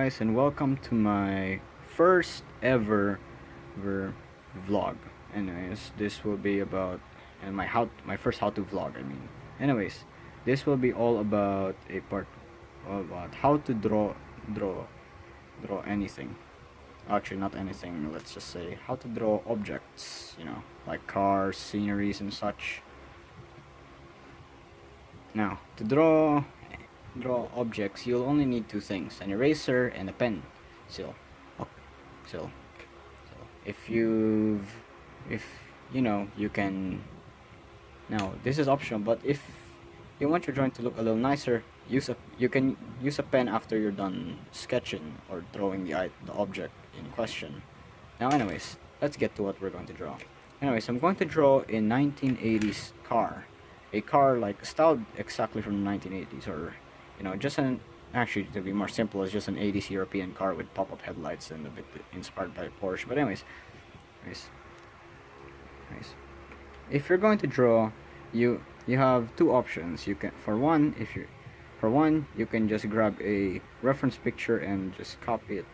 guys, and welcome to my first ever vlog. Anyways, this will be about my first how to vlog. Anyways, this will be all about a part about how to draw anything. Actually, not anything. Let's just say how to draw objects. Like cars, sceneries, and such. Now, to draw objects, you'll only need two things: an eraser and a pen. So if you know, you can. Now, this is optional, but if you want your drawing to look a little nicer, you can use a pen after you're done sketching or drawing the object in question. Now, anyways, let's get to what we're going to draw. Anyways, I'm going to draw a 1980s car, a car like styled exactly from the 1980s, or just actually, to be more simple, it's just an 80s European car with pop-up headlights and a bit inspired by Porsche. But anyways, if you're going to draw, you have two options. You can for one you can just grab a reference picture and just copy it,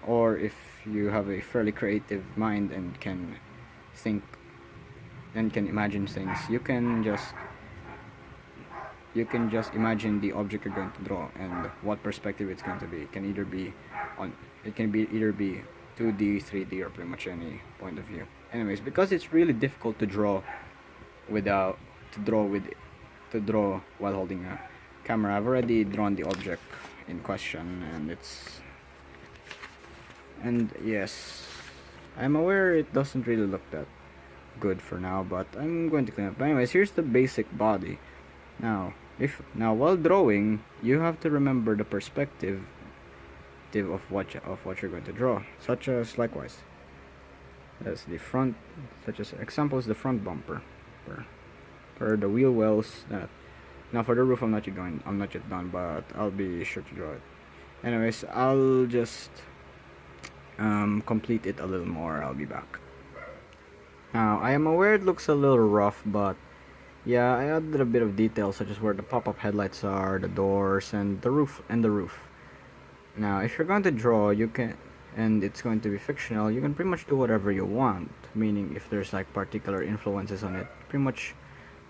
or if you have a fairly creative mind and can think and can imagine things, you can just imagine the object you're going to draw and what perspective it's going to be. It can either be 2D, 3D, or pretty much any point of view. Anyways, because it's really difficult to draw while holding a camera, I've already drawn the object in question, and yes, I'm aware it doesn't really look that good for now, but I'm going to clean up. But anyways, here's the basic body. Now while drawing, you have to remember the perspective of what you're going to draw, such as examples the front bumper, for the wheel wells. Now for the roof, I'm not yet done, but I'll be sure to draw it. Anyways, I'll just complete it a little more. I'll be back. Now, I am aware it looks a little rough, but yeah, I added a bit of detail, such as where the pop-up headlights are, the doors, and the roof. Now, if you're going to draw, and it's going to be fictional, you can pretty much do whatever you want. Meaning, if there's like particular influences on it, pretty much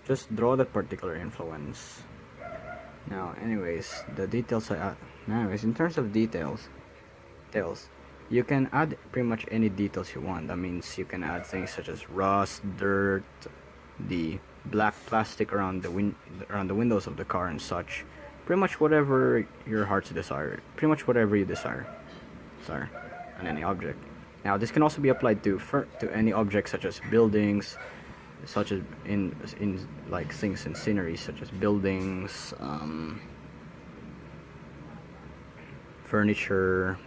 just draw that particular influence. Now, anyways, in terms of details, you can add pretty much any details you want. That means you can add things such as rust, dirt, the black plastic around the windows of the car and such. Pretty much whatever your heart's desire. Pretty much whatever you desire on any object. Now, this can also be applied to any object, such as buildings, such as in like things in scenery, such as buildings, furniture.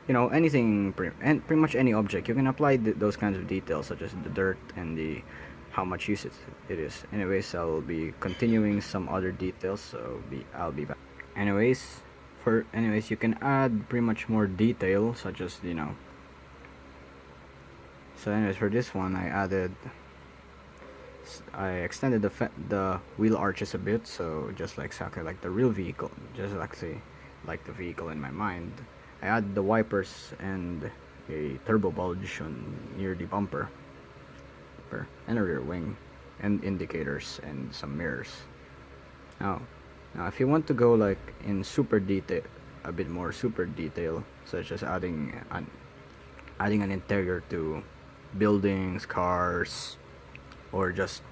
Anything, pretty much any object. You can apply those kinds of details, such as the dirt and the how much use it is. Anyways, I'll be continuing some other details, so I'll be back. Anyways, you can add pretty much more detail, such as So anyways, for this one, I extended the wheel arches a bit, so just like exactly like the real vehicle, just actually like the vehicle in my mind. I added the wipers and a turbo bulge near the bumper and a rear wing and indicators and some mirrors. Now if you want to go like in a bit more super detail, such as adding an interior to buildings, cars, or just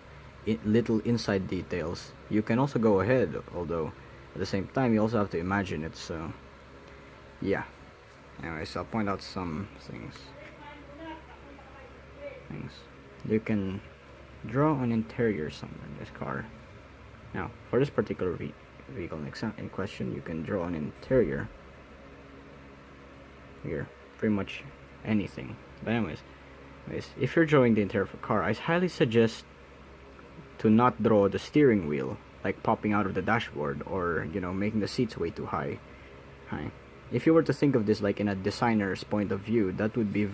little inside details, you can also go ahead, although at the same time you also have to imagine it. So yeah, anyways, I'll point out some things. You can draw an interior somewhere in this car. Now, for this particular vehicle in question, you can draw an interior here, pretty much anything. But anyways, if you're drawing the interior of a car, I highly suggest to not draw the steering wheel like popping out of the dashboard, or making the seats way too high. If you were to think of this like in a designer's point of view, that would be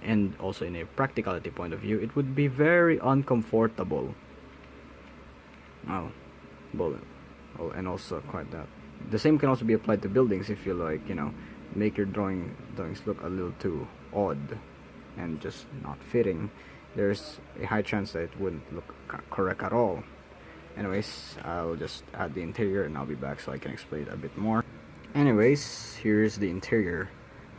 and also in a practicality point of view, it would be very uncomfortable. And also quite that the same can also be applied to buildings if you like, you know, make your drawings look a little too odd and just not fitting. There's a high chance that it wouldn't look correct at all. Anyways, I'll just add the interior and I'll be back so I can explain a bit more. Anyways, here's the interior.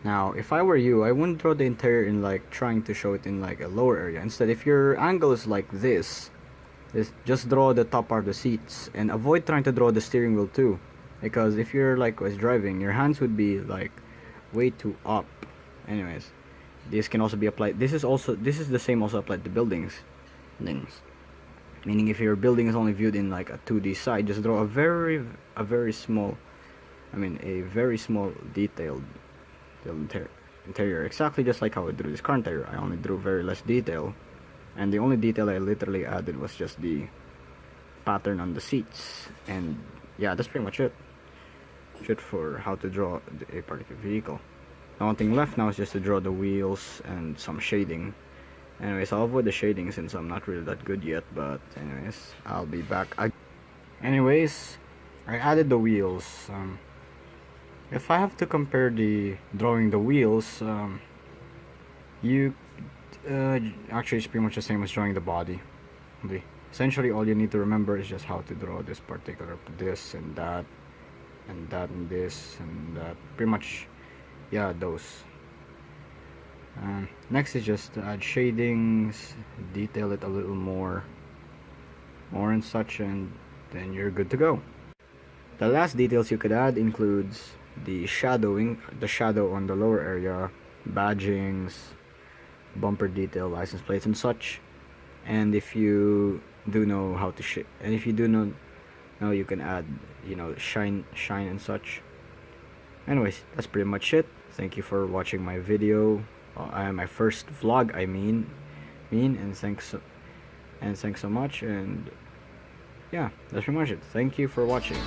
Now, if I were you, I wouldn't draw the interior in like trying to show it in like a lower area. Instead, if your angle is like this, just draw the top part of the seats and avoid trying to draw the steering wheel too. Because if you're like was driving, your hands would be like way too up. Anyways, this can also be applied. This is the same also applied to buildings. Meaning if your building is only viewed in like a 2D side, just draw a very small, a very small detailed interior, exactly just like how I drew this car interior. I only drew very less detail, and the only detail I literally added was just the pattern on the seats. And yeah, that's pretty much it for how to draw a particular vehicle. The only thing left now is just to draw the wheels and some shading. Anyways, I'll avoid the shading since I'm not really that good yet, but anyways, I'll be back. Anyways, I added the wheels. If I have to compare drawing the wheels, actually it's pretty much the same as drawing the body. Essentially, all you need to remember is just how to draw this particular, this and that, and that and this and that. Pretty much, yeah, those. Next is just to add shadings, detail it a little more and such, and then you're good to go. The last details you could add includes the shadowing, the shadow on the lower area, badgings, bumper detail, license plates and such. And if you do know how to and if you do know, you can add, you know, shine and such. Anyways, that's pretty much it. Thank you for watching my video. My first vlog, and thanks so much, and yeah, that's pretty much it. Thank you for watching.